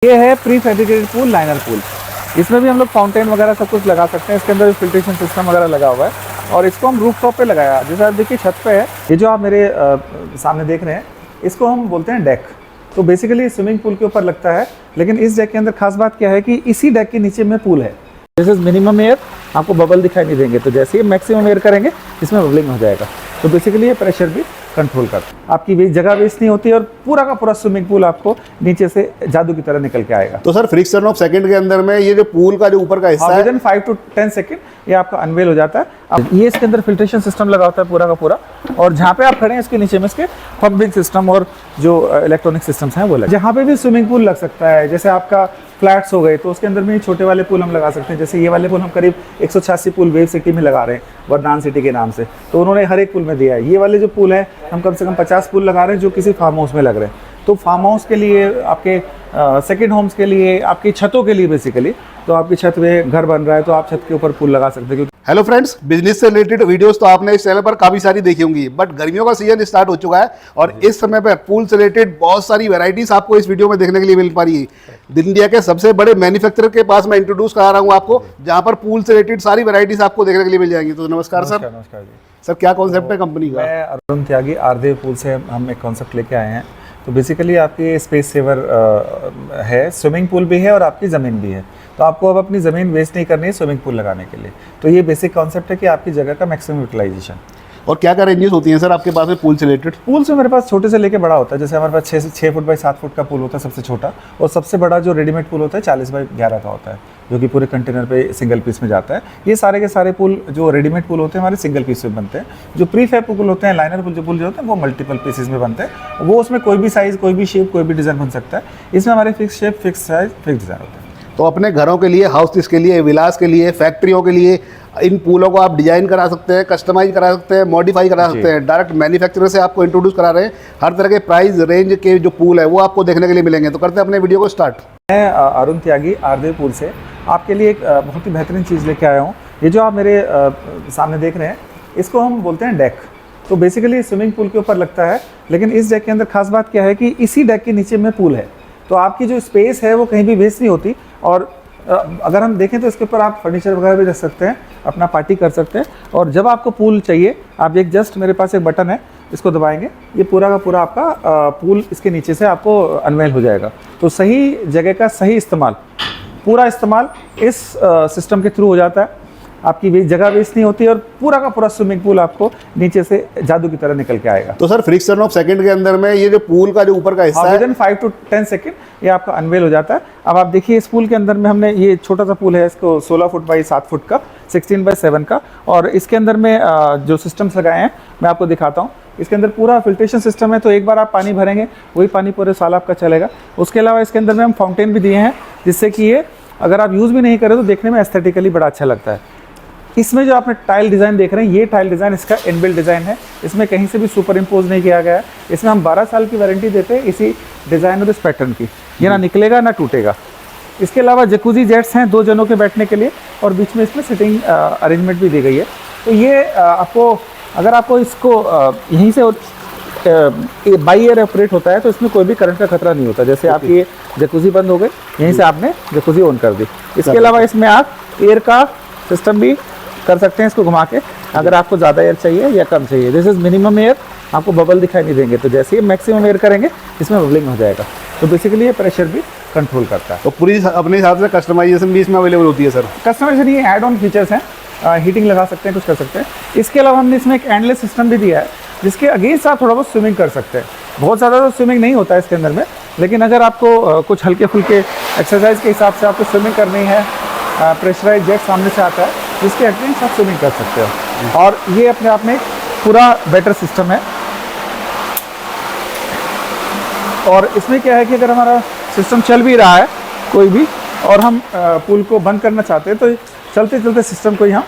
ये है pre fabricated pool, liner pool. इसमें भी हम लोग फाउंटेन वगैरह सब कुछ लगा सकते हैं। इसके अंदर फिल्ट्रेशन सिस्टम वगैरह लगा हुआ है और इसको हम रूफ टॉप पे लगाया। जैसे आप देखिए छत पे है, ये जो आप मेरे सामने देख रहे हैं इसको हम बोलते हैं डेक। तो बेसिकली स्विमिंग पूल के ऊपर लगता है, लेकिन इस डेक के अंदर खास बात क्या है कि इसी डेक के नीचे में पूल है। दिस इज मिनिमम एयर, आपको बबल दिखाई नहीं देंगे। तो जैसे ही मैक्सिमम एयर करेंगे इसमें बबलिंग हो जाएगा। तो बेसिकली ये प्रेशर भी कंट्रोल करता है, आपकी जगह वेस्ट नहीं होती और पूरा का पूरा स्विमिंग पूल आपको नीचे से जादू की तरह निकल के आएगा। तो सर फ्रिक्शन ऑफ सेकंड के अंदर में ये जो पूल का जो ऊपर का हिस्सा है, विदिन 5 to 10 सेकंड ये आपका अनवेल हो जाता है। अब ये इसके अंदर फिल्ट्रेशन सिस्टम लगा होता है पूरा का पूरा, और जहाँ पे आप खड़े हैं इसके नीचे में इसके पंपिंग सिस्टम और जो इलेक्ट्रॉनिक सिस्टम्स हैं वो लगे। जहाँ पे भी स्विमिंग पूल लग सकता है, जैसे आपका फ्लैट्स हो गए तो उसके अंदर में छोटे वाले पूल हम लगा सकते हैं। जैसे ये वाले पूल हम करीब 186 पूल वेव सिटी में लगा रहे हैं, वर्दान सिटी के नाम से। तो उन्होंने हर एक पूल में दिया है। ये वाले जो पूल है हम कम से कम 50 पूल लगा रहे हैं जो किसी फार्म हाउस में लग रहे हैं। तो फार्म हाउस के लिए, आपके सेकंड होम्स के लिए, आपकी छतों के लिए बेसिकली, तो आपकी छत में घर बन रहा है तो आप छत के ऊपर पूल लगा सकते हैं। हेलो फ्रेंड्स, बिजनेस से रिलेटेड वीडियोस तो आपने इस चैनल पर काफ़ी सारी देखी होंगी, बट गर्मियों का सीजन स्टार्ट हो चुका है और इस समय पर पूल से रिलेटेड बहुत सारी वैरायटीज आपको इस वीडियो में देखने के लिए मिल पा रही है। इंडिया के सबसे बड़े मैन्युफैक्चरर के पास मैं इंट्रोड्यूस करा रहा हूँ आपको, जहाँ पर पूल से रिलेटेड सारी वैरायटीज आपको देखने के लिए मिल जाएंगी। तो नमस्कार सर। नमस्कार जी। सर क्या कॉन्सेप्ट है कंपनी का? मैं अरुण त्यागी, आरदेव पूल से हम एक कॉन्सेप्ट लेके आए हैं। तो बेसिकली आपकी स्पेस सेवर है, स्विमिंग पूल भी है और आपकी ज़मीन भी है। तो आपको अब अपनी ज़मीन वेस्ट नहीं करनी है स्विमिंग पूल लगाने के लिए। तो ये बेसिक कॉन्सेप्ट है कि आपकी जगह का मैक्सिमम यूटिलाइजेशन। और क्या क्या रेंजेस होती हैं सर आपके पास में पूल से रिलेटेड? पूल से मेरे पास छोटे से लेके बड़ा होता है। जैसे हमारे पास 6 फुट बाई 7 फुट का पूल होता है सबसे छोटा, और सबसे बड़ा जो रेडीमेड पूल होता है 40 बाई 11 का होता है, जो कि पूरे कंटेनर पे सिंगल पीस में जाता है। ये सारे के सारे पूल जो रेडीमेड पूल होते हैं हमारे सिंगल पीस में बनते हैं। जो प्री फैब पूल होते हैं, लाइनर पूल जो होते हैं वो मल्टीपल पीसेस में बनते हैं। वो उसमें कोई भी साइज़, कोई भी शेप, कोई भी डिज़ाइन बन सकता है। इसमें हमारे fix shape, fix size, fix design होते हैं। तो अपने घरों के लिए, हाउसेस के लिए, विलास के लिए, फैक्ट्रियों के लिए इन पूलों को आप डिजाइन करा सकते हैं, कस्टमाइज करा सकते हैं, मॉडिफाई करा सकते हैं। डायरेक्ट मैन्युफैक्चरर से आपको इंट्रोड्यूस करा रहे हैं। हर तरह के प्राइस रेंज के जो पूल है वो आपको देखने के लिए मिलेंगे। तो करते हैं अपने वीडियो को स्टार्ट। मैं अरुण त्यागी, आरदेव पूल से आपके लिए एक बहुत ही बेहतरीन चीज़ लेके आया हूँ। ये जो आप मेरे सामने देख रहे हैं इसको हम बोलते हैं डेक। तो बेसिकली स्विमिंग पूल के ऊपर लगता है, लेकिन इस डेक के अंदर खास बात क्या है कि इसी डेक के नीचे में पूल है। तो आपकी जो स्पेस है वो कहीं भी वेस्ट नहीं होती। और अगर हम देखें तो इसके ऊपर आप फर्नीचर वगैरह भी रख सकते हैं, अपना पार्टी कर सकते हैं। और जब आपको पूल चाहिए, आप एक जस्ट मेरे पास एक बटन है, इसको दबाएंगे, ये पूरा का पूरा आपका पूल इसके नीचे से आपको अनवेल हो जाएगा। तो सही जगह का सही इस्तेमाल, पूरा इस्तेमाल इस सिस्टम के थ्रू हो जाता है। आपकी जगह वेस्ट नहीं होती और पूरा का पूरा स्विमिंग पूल आपको नीचे से जादू की तरह निकल के आएगा। तो सर फ्रिक्शन ऑफ सेकंड के अंदर में ये जो पूल का जो ऊपर का हिस्सा है, विदिन 5 to 10 सेकंड ये आपका अनवेल हो जाता है। अब आप देखिए इस पूल के अंदर में हमने ये छोटा सा पूल है, इसको 16 फुट बाई 7 फुट का, 16 बाई 7 का, और इसके अंदर में जो सिस्टम्स लगाए हैं मैं आपको दिखाता हूँ। इसके अंदर पूरा फिल्ट्रेशन सिस्टम है, तो एक बार आप पानी भरेंगे वही पानी पूरे साल आपका चलेगा। उसके अलावा इसके अंदर में हम फाउंटेन भी दिए हैं, जिससे कि ये अगर आप यूज़ भी नहीं करें तो देखने में एस्थेटिकली बड़ा अच्छा लगता है। इसमें जो आपने टाइल डिज़ाइन देख रहे हैं, ये टाइल डिज़ाइन इसका इनबिल्ट डिज़ाइन है। इसमें कहीं से भी सुपर इम्पोज नहीं किया गया है। इसमें हम 12 साल की वारंटी देते हैं इसी डिज़ाइन और इस पैटर्न की। ये ना निकलेगा ना टूटेगा। इसके अलावा जकूजी जेट्स हैं 2 जनों के बैठने के लिए, और बीच में इसमें सिटिंग अरेंजमेंट भी दी गई है। तो ये आपको, अगर आपको इसको यहीं से बाई एयर ऑपरेट होता है तो इसमें कोई भी करंट का खतरा नहीं होता। जैसे आपकी ये जकूजी बंद हो गई, यहीं से आपने जकूजी ऑन कर दी। इसके अलावा इसमें आप एयर का सिस्टम भी कर सकते हैं इसको घुमा के, अगर आपको ज़्यादा एयर चाहिए या कम चाहिए। दिस इज मिनिमम एयर, आपको बबल दिखाई नहीं देंगे। तो जैसे ही मैक्सिमम एयर करेंगे इसमें बबलिंग हो जाएगा। तो बेसिकली ये प्रेशर भी कंट्रोल करता है। तो पूरी अपने हिसाब से कस्टमाइजेशन भी इसमें अवेलेबल होती है सर? कस्टमाइजेशन ये एड ऑन फीचर्स हैं, हीटिंग लगा सकते हैं, कुछ कर सकते हैं। इसके अलावा हमने इसमें एक एंडलेस सिस्टम भी दिया है, जिसके अगेंस्ट आप थोड़ा बहुत स्विमिंग कर सकते हैं। बहुत ज़्यादा तो स्विमिंग नहीं होता है इसके अंदर में, लेकिन अगर आपको कुछ हल्के फुल्के एक्सरसाइज के हिसाब से आपको स्विमिंग करनी है, प्रेशराइज जेट सामने से आता है, जिसके अगेंस्ट आप स्विमिंग कर सकते हो। और ये अपने आप में पूरा बेटर सिस्टम है। और इसमें क्या है कि अगर हमारा सिस्टम चल भी रहा है कोई भी, और हम पूल को बंद करना चाहते हैं, तो चलते चलते सिस्टम को ही हम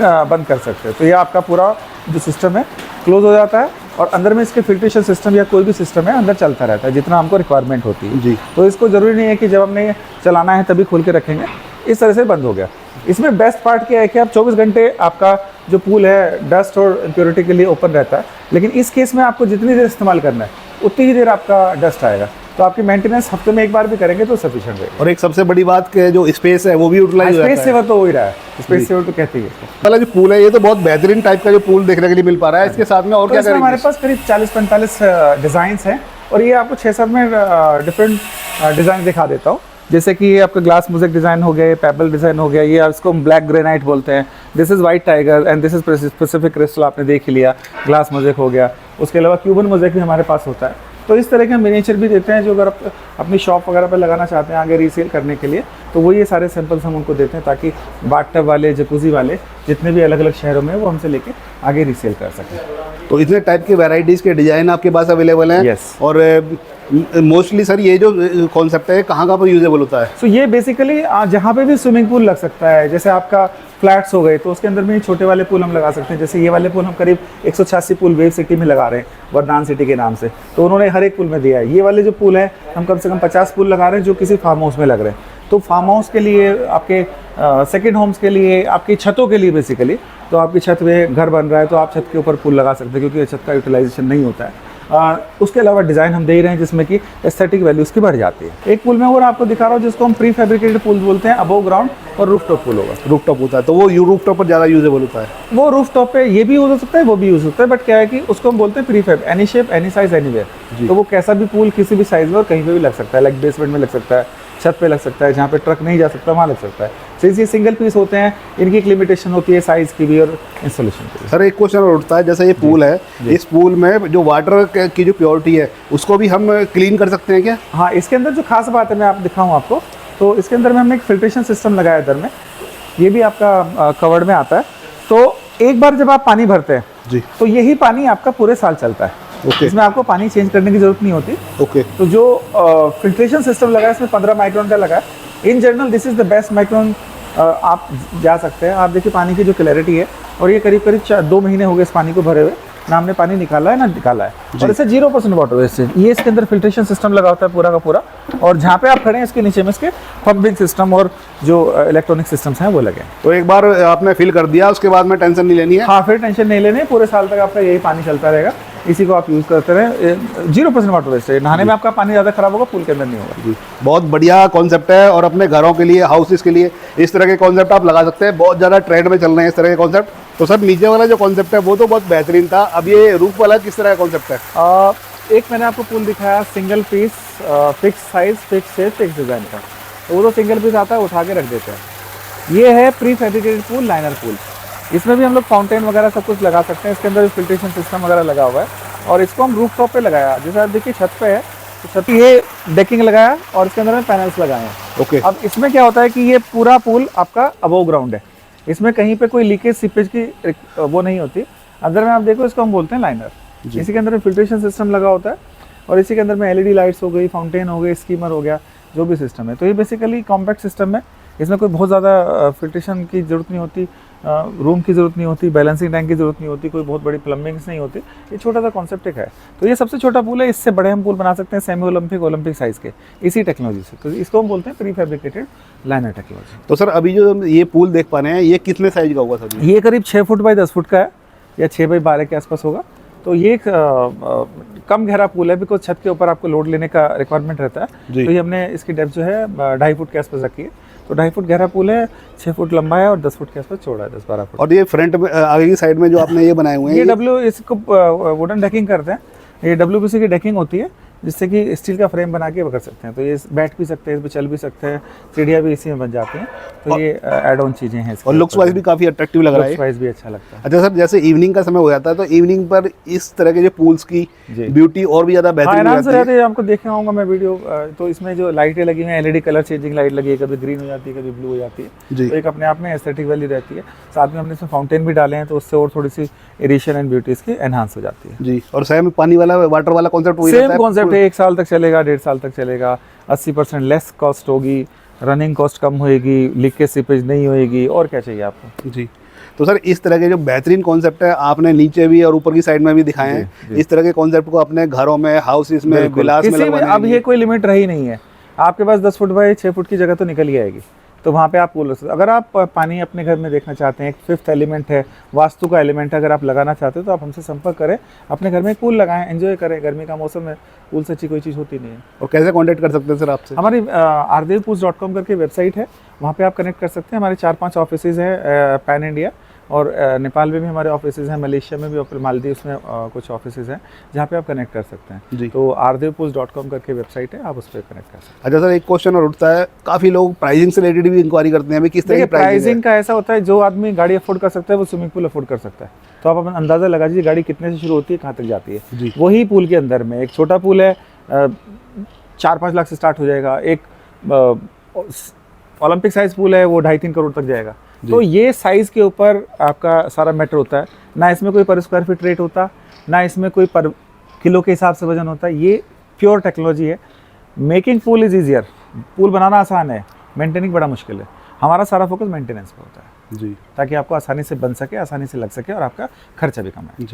बंद कर सकते हैं। तो ये आपका पूरा जो सिस्टम है क्लोज हो जाता है, और अंदर में इसके फिल्ट्रेशन सिस्टम या कोई भी सिस्टम है अंदर चलता रहता है जितना हमको रिक्वायरमेंट होती है जी। तो इसको ज़रूरी नहीं है कि जब हमने चलाना है तभी खोल के रखेंगे, इस तरह से बंद हो गया। इसमें बेस्ट पार्ट क्या है कि आप 24 घंटे आपका जो पूल है डस्ट और इम्प्योरिटी के लिए ओपन रहता है, लेकिन इस केस में आपको जितनी देर इस्तेमाल करना है उतनी ही देर आपका डस्ट आएगा। तो आपकी मेंटेनेंस हफ्ते में एक बार भी करेंगे तो सफिशिएंट रहेगा। और एक सबसे बड़ी बात कि जो स्पेस है वो भी यूटिलाइज हो जाता स्पेस है। सेवर तो हो ही रहा है, स्पेस सेवर तो कहते ही है इसको। वाला जो पूल है ये तो बहुत बेहतरीन टाइप का जो पूल देखने के लिए मिल पा रहा है। इसके साथ में और तो क्या इसमें करेंगे? हमारे पास करीब 40-45 डिज़ाइंस हैं और ये आपको 6-7 में डिफरेंट डिज़ाइन दिखा देता हूँ। जैसे कि ये आपका ग्लास मोज़ेक डिज़ाइन हो गया, ये पेबल डिज़ाइन हो गया, ये इसको हम ब्लैक ग्रेनाइट बोलते हैं। This is white tiger and this is Pacific crystal, आपने देख ही लिया, ग्लास मोज़ेक हो गया। उसके अलावा क्यूबन मोज़ेक भी हमारे पास होता है। तो इस तरह के हम मिनिएचर भी देते हैं जो अगर आप अपनी शॉप वगैरह पे लगाना चाहते हैं आगे रीसेल करने के लिए, तो वो ये सारे सैंपल्स हम उनको देते हैं ताकि बाथटब वाले, जकूज़ी वाले जितने भी अलग अलग शहरों में वो हमसे लेके आगे रीसेल कर सकें। तो इतने टाइप के वैरायटीज़ के डिज़ाइन आपके पास अवेलेबल हैं। Yes. और मोस्टली सर ये जो कॉन्सेप्ट है कहाँ पर यूजेबल होता है? सो ये बेसिकली जहाँ पे भी स्विमिंग पूल लग सकता है, जैसे आपका फ्लैट्स हो गए तो उसके अंदर में छोटे वाले पूल हम लगा सकते हैं। जैसे ये वाले पूल हम करीब 186 पूल वेव सिटी में लगा रहे हैं, वरदान सिटी के नाम से, तो उन्होंने हर एक पूल में दिया है। ये वाले जो पूल है हम कम से कम 50 पूल लगा रहे हैं जो किसी फार्म हाउस में लग रहे हैं। तो फार्म हाउस के लिए, आपके सेकेंड होम्स के लिए, आपकी छतों के लिए बेसिकली, तो आपकी छत में घर बन रहा है तो आप छत के ऊपर पूल लगा सकते हैं क्योंकि छत का यूटिलाइजेशन नहीं होता है। उसके अलावा डिज़ाइन हम दे रहे हैं जिसमें कि एस्थेटिक वैल्यू उसकी बढ़ जाती है। एक पूल में और आपको दिखा रहा हूँ जिसको हम प्री फैब्रिकेटेड पूल बोलते हैं, अबव ग्राउंड और रूफ टॉप पूल होगा। रूफ टॉप होता है तो वो रूफ टॉप पर ज़्यादा यूजेबल होता है। वो रूफ टॉप पे ये भी यूज हो सकता है, वो भी यूज होता है, बट क्या है कि उसको हम बोलते हैं prefab, any shape any size anywhere. तो वो कैसा भी पूल किसी भी साइज में और कहीं पे भी लग सकता है, लाइक बेसमेंट में लग सकता है, छत पे लग सकता है, जहाँ पे ट्रक नहीं जा सकता वहाँ लग सकता है। सिंस ये सिंगल पीस होते हैं, इनकी एक लिमिटेशन होती है साइज की भी और इंस्टॉलेशन की भी। सर एक क्वेश्चन और उठता है, जैसे ये पूल है, इस पूल में जो वाटर की जो प्योरिटी है उसको भी हम क्लीन कर सकते हैं क्या? हाँ, इसके अंदर जो खास बात है मैं आप दिखाऊँ आपको, तो इसके अंदर में हमने एक फिल्ट्रेशन सिस्टम लगाया इधर में, ये भी आपका कवर्ड में आता है। तो एक बार जब आप पानी भरते हैं जी, तो यही पानी आपका पूरे साल चलता है। ओके। इसमें आपको पानी चेंज करने की जरूरत नहीं होती। ओके। तो जो फिल्ट्रेशन सिस्टम लगा है इसमें 15 माइक्रोन का लगा है। In general this is the best micron आप जा सकते हैं। आप देखिए पानी की जो क्लैरिटी है, और ये करीब करीब 2 महीने हो गए इस पानी को भरे हुए, ना हमने पानी निकाला है ना निकाला है, और इससे 0% वाटर वेस्टेज। ये इसके अंदर फिल्ट्रेशन सिस्टम लगा होता है पूरा का पूरा, और जहाँ पे आप खड़े हैं इसके नीचे में इसके पंपिंग सिस्टम और जो इलेक्ट्रॉनिक सिस्टम्स हैं वो लगे हैं। तो एक बार आपने फिल कर दिया उसके बाद में टेंशन नहीं लेनी है? हाँ, फिर टेंशन नहीं लेनी है, पूरे साल तक आपका यही पानी चलता रहेगा, इसी को आप यूज़ करते रहें। 0% वाटर वेस्टेज। नहाने में आपका पानी ज़्यादा खराब होगा, पूल के अंदर नहीं होगा। जी, बहुत बढ़िया कॉन्सेप्ट है, और अपने घरों के लिए, हाउसेस के लिए इस तरह के कॉन्सेप्ट आप लगा सकते हैं। बहुत ज़्यादा ट्रेंड में चल रहे हैं इस तरह के कॉन्सेप्ट। तो सर नीचे वाला जो कॉन्सेप्ट है वो तो बहुत बेहतरीन था, अब ये रूफ वाला किस तरह का कॉन्सेप्ट है? एक मैंने आपको पूल दिखाया single piece, fix size, fix shape, fix design का, तो वो तो सिंगल पीस आता है, उठा के रख देते हैं। ये है pre fabricated pool, liner pool. इसमें भी हम लोग फाउंटेन वगैरह सब कुछ लगा सकते हैं। इसके अंदर फिल्ट्रेशन सिस्टम वगैरह लगा हुआ है, और इसको हम रूफ टॉप पे लगाया। जैसे आप देखिए छत पे है, तो छत पे ये डेकिंग लगाया और इसके अंदर में पैनल्स लगाए हैं। ओके। अब इसमें क्या होता है कि ये पूरा पूल आपका अबव ग्राउंड है, इसमें कहीं पे कोई लीकेज सीपेज की वो नहीं होती। अंदर में आप देखो, इसको हम बोलते हैं लाइनर। इसी के अंदर में फिल्ट्रेशन सिस्टम लगा होता है, और इसी के अंदर में एलईडी लाइट्स हो गई, फाउंटेन हो गई, स्कीमर हो गया, जो भी सिस्टम है। तो ये बेसिकली कॉम्पैक्ट सिस्टम है, इसमें कोई बहुत ज़्यादा फिल्ट्रेशन की ज़रूरत नहीं होती, रूम की ज़रूरत नहीं होती, बैलेंसिंग टैंक की ज़रूरत नहीं होती, कोई बहुत बड़ी प्लम्बिंग्स नहीं होती। ये छोटा सा कॉन्सेप्ट एक है। तो ये सबसे छोटा पूल है, इससे बड़े हम पूल बना सकते हैं सेमी ओलंपिक, ओलंपिक साइज़ के, इसी टेक्नोलॉजी से। तो इसको हम बोलते हैं प्री फैब्रिकेटेड लाइनर टेक्नोलॉजी। तो सर अभी जो ये पूल देख पा रहे हैं ये कितने साइज का होगा सर? ये करीब 6 फुट बाई 10 फुट का है, या 6 बाई 12 के आसपास होगा। तो ये एक कम गहरा पूल है, बिकॉज छत के ऊपर आपको लोड लेने का रिक्वायरमेंट रहता है। तो ये हमने इसकी डेप्थ जो है 2.5 फुट के आसपास रखी है। तो 2.5 फुट गहरा पूल है, 6 फुट लंबा है और 10 फुट के आसपास चौड़ा है, 10-12 फुट। और ये फ्रंट में आगे की साइड में जो आपने ये बनाए हुए हैं, ये इसको वुडन डेकिंग करते हैं। ये WPC की डेकिंग होती है, जिससे कि स्टील का फ्रेम बना के कर सकते हैं। तो ये बैठ भी सकते हैं, इस पर चल भी सकते हैं, सीढ़ियाँ भी इसी में बन जाती हैं। तो ये एड ऑन चीज़ें हैं। और लुक्स वाइज भी काफ़ी अट्रैक्टिव लग रहा है। लुक्स वाइज भी अच्छा लगता है। अच्छा सर, जैसे इवनिंग का समय हो जाता है तो इवनिंग पर इस तरह के जो पूल्स की ब्यूटी और भी ज़्यादा बेहतरीन हो जाती है। आपको देखे होंगे मैं वीडियो, तो इसमें जो लाइटें लगी हुई हैं, LED कलर चेंजिंग लाइट लगी है, कभी ग्रीन हो जाती है, कभी ब्लू हो जाती है। तो एक अपने आप में एस्थेटिक वैल्यू रहती है। साथ में हमने इसमें फाउंटेन भी डाले हैं, तो उससे और थोड़ी सी एडिशन एंड ब्यूटी इसकी एनहांस हो जाती है। जी, और सेम पानी वाला, वाटर वाला कॉन्सेप्ट वही रहता है। सेम कॉन्सेप्ट है, 1 साल तक चलेगा, 1.5 साल तक चलेगा। 80% लेस कॉस्ट होगी, रनिंग कॉस्ट कम होएगी, लीकेज सीपेज नहीं होएगी, और क्या चाहिए आपको। जी, तो सर इस तरह के जो बेहतरीन कॉन्सेप्ट है आपने नीचे भी और ऊपर की साइड में भी दिखाए हैं। इस तरह के कॉन्सेप्ट को अपने घरों में, हाउसेस में, विलास में लगवाने अब ये कोई लिमिट रही नहीं है। आपके पास 10 फुट बाई 6 फुट की जगह तो निकल ही आएगी। तो वहाँ पे आप पूल रख सकते हो। अगर आप पानी अपने घर में देखना चाहते हैं, एक फिफ्थ एलिमेंट है, वास्तु का एलिमेंट है, अगर आप लगाना चाहते हो तो आप हमसे संपर्क करें, अपने घर में एक पूल लगाएं, एंजॉय करें। गर्मी का मौसम है, पूल से अच्छी कोई चीज़ होती नहीं है। और कैसे कांटेक्ट कर सकते हैं सर आपसे? हमारी ardevpools.com करके वेबसाइट है, वहाँ पे आप कनेक्ट कर सकते हैं। हमारे 4-5 ऑफिसेज़ हैं पैन इंडिया, और नेपाल में भी हमारे ऑफिसेज़ हैं, मलेशिया में भी, और मालदीव्स में कुछ ऑफिसेज़ हैं जहाँ पे आप कनेक्ट कर सकते हैं। जी। तो ardevpools.com करके वेबसाइट है, आप उस पर कनेक्ट कर सकते हैं। अच्छा सर, एक क्वेश्चन और उठता है, काफ़ी लोग प्राइसिंग से रिलेटेड भी इंक्वायरी करते हैं, अभी किस तरह की देखिए, प्राइसिंग प्राइसिंग का ऐसा होता है, जो आदमी गाड़ी अफोर्ड कर सकता है वो स्विमिंग पूल अफोर्ड कर सकता है। तो आप अपना अंदाज़ा लगा लीजिए गाड़ी कितने से शुरू होती है, कहाँ तक जाती है। जी। वही पूल के अंदर में एक छोटा पूल है, 4-5 लाख से स्टार्ट हो जाएगा। एक ओलंपिक साइज पूल है, वो 2.5-3 करोड़ तक जाएगा। तो ये साइज़ के ऊपर आपका सारा मैटर होता है, ना इसमें कोई पर स्क्वायर फीट रेट होता, ना इसमें कोई पर किलो के हिसाब से वजन होता है। ये प्योर टेक्नोलॉजी है। Making pool is easier, pool बनाना आसान है, मेंटेनिंग बड़ा मुश्किल है। हमारा सारा फोकस मेंटेनेंस पे होता है, जी। ताकि आपको आसानी से बन सके, आसानी से लग सके, और आपका खर्चा भी कम है।